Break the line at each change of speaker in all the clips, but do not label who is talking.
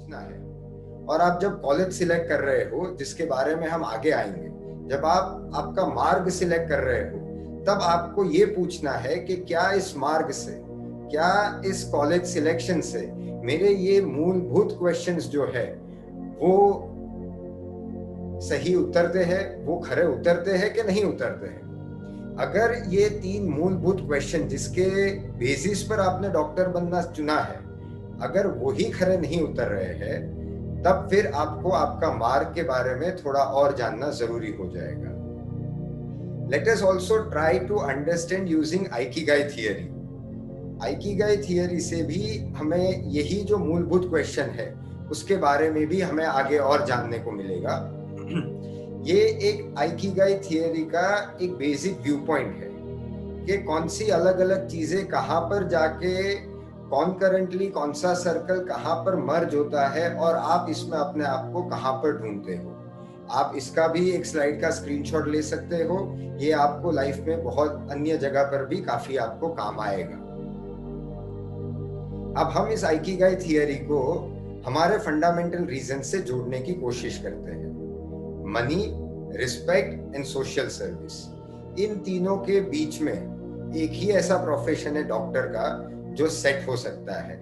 पूछना है। और आप जब कॉलेज सिलेक्ट कर रहे हो, जिसके बारे में हम आगे आएंगे, जब आप आपका मार्ग सिलेक्ट कर रहे हो, तब आपको ये पूछना है कि क्या इस मार्ग से, क्या इस कॉलेज सिलेक्शन से मेरे ये मूलभूत क्वेश्चंस जो है वो सही उतरते हैं, वो खरे उतरते हैं कि नहीं उतरते हैं। अगर ये 3 मूलभूत क्वेश्चन जिसके बेसिस पर आपने डॉक्टर बनना चुना है, अगर वही खरे नहीं उतर रहे हैं, तब फिर आपको आपका मार्ग के बारे में थोड़ा और जानना जरूरी हो जाएगा। Let us also try to understand using Ikigai theory. Ikigai theory से भी हमें यही जो मूलभूत क्वेश्चन है उसके बारे में भी हमें आगे और जानने को मिलेगा। ये एक आइकिगाई थियरी का एक बेसिक व्यू पॉइंट है कि कौन सी अलग अलग चीजें कहाँ पर जाके कॉन्करेंटली कौन सा सर्कल कहाँ पर मर्ज होता है और आप इसमें अपने आप को कहाँ पर ढूंढते हो। आप इसका भी एक स्लाइड का स्क्रीनशॉट ले सकते हो, ये आपको लाइफ में बहुत अन्य जगह पर भी काफी आपको काम आएगा। अब हम इस आइकिगाई थियरी को हमारे फंडामेंटल रीजन से जोड़ने की कोशिश करते हैं। Money, respect and social service, इन तीनों के बीच में एक ही ऐसा प्रोफेशन है डॉक्टर का जो सेट हो सकता है।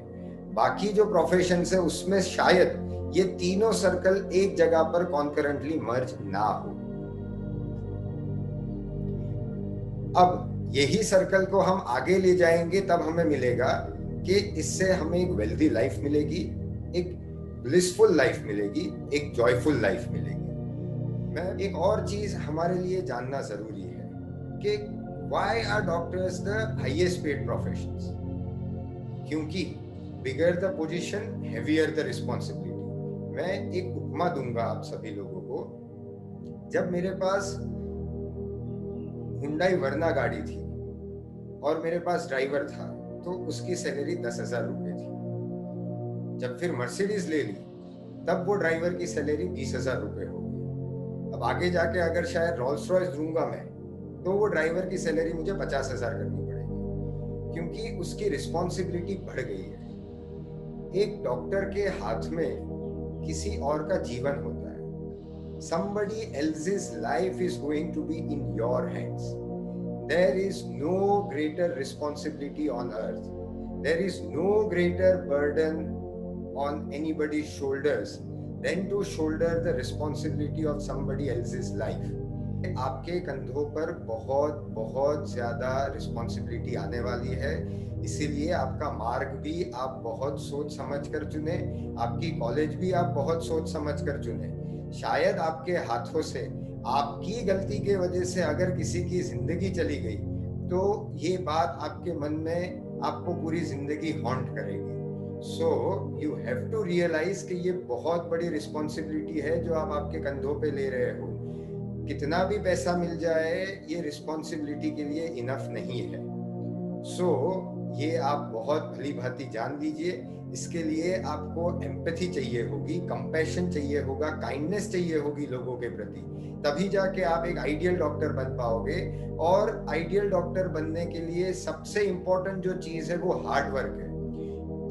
बाकी जो प्रोफेशन है उसमें शायद ये तीनों सर्कल एक जगह पर कॉन्करेंटली मर्ज ना हो। अब यही सर्कल को हम आगे ले जाएंगे, तब हमें मिलेगा कि इससे हमें एक वेल्दी लाइफ मिलेगी, एक ब्लिसफुल लाइफ मिलेगी, एक जॉयफुल लाइफ मिलेगी। मैं एक और चीज हमारे लिए जानना जरूरी है कि why are doctors the highest paid professions? क्योंकि bigger the position heavier the responsibility. मैं एक उपमा दूंगा आप सभी लोगों को। जब मेरे पास हुंडई वर्ना गाड़ी थी और मेरे पास ड्राइवर था, तो उसकी सैलरी 10,000 रुपए थी। जब फिर मर्सिडीज ले ली, तब वो ड्राइवर की सैलरी 20,000 रुपए हो गई। अब आगे जाके अगर शायद रोल्स रॉयस लूंगा मैं, तो वो ड्राइवर की सैलरी मुझे 50,000 करनी पड़ेगी, क्योंकि उसकी रिस्पॉन्सिबिलिटी बढ़ गई है। एक डॉक्टर के हाथ में किसी और का जीवन होता है। Somebody else's life is going to be in your hands. There is no greater responsibility on earth. There is no greater burden on anybody's shoulders than to shoulder the responsibility of somebody else's life. आपके कंधों पर बहुत बहुत ज्यादा responsibility आने वाली है, इसीलिए आपका मार्ग भी आप बहुत सोच समझ कर चुने, आपकी कॉलेज भी आप बहुत सोच समझ कर चुने। शायद आपके हाथों से आपकी गलती के वजह से अगर किसी की जिंदगी चली गई, तो ये बात आपके मन में आपको पूरी जिंदगी हॉन्ट करेगी। So you have to realise कि ये बहुत बड़ी रिस्पॉन्सिबिलिटी है जो आप आपके कंधों पे ले रहे हो। कितना भी पैसा मिल जाए, ये रिस्पॉन्सिबिलिटी के लिए इनफ नहीं है। सो ये आप बहुत भली भांति जान लीजिए। इसके लिए आपको एम्पैथी चाहिए होगी, कंपैशन चाहिए होगा, काइंडनेस चाहिए होगी लोगों के प्रति, तभी जाके आप एक आइडियल डॉक्टर बन पाओगे। और आइडियल डॉक्टर बनने के लिए सबसे इंपॉर्टेंट जो चीज है वो हार्ड वर्क है,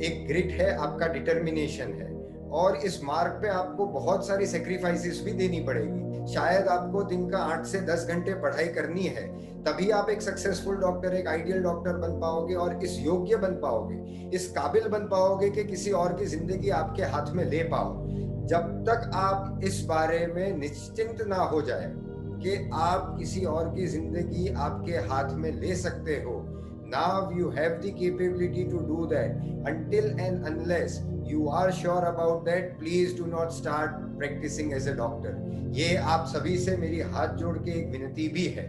एक ग्रिट है, आपका डिटर्मिनेशन है। और इस मार्ग पे आपको बहुत सारी सेक्रीफाइसेस भी देनी पड़ेगी। शायद आपको दिन का 8 से 10 घंटे पढ़ाई करनी है, तभी आप एक सक्सेसफुल डॉक्टर, एक आइडियल डॉक्टर बन पाओगे और इस योग्य बन पाओगे, इस काबिल बन पाओगे कि किसी और की जिंदगी आपके हाथ में ले पाओ। जब तक आप इस बारे में निश्चिंत ना हो जाए कि आप किसी और की जिंदगी आपके हाथ में ले सकते हो, now you have the capability to do that. Until and unless you are sure about that, please do not start practicing as a doctor. ये आप सभी से मेरी हाथ जोड़ के एक विनती भी है।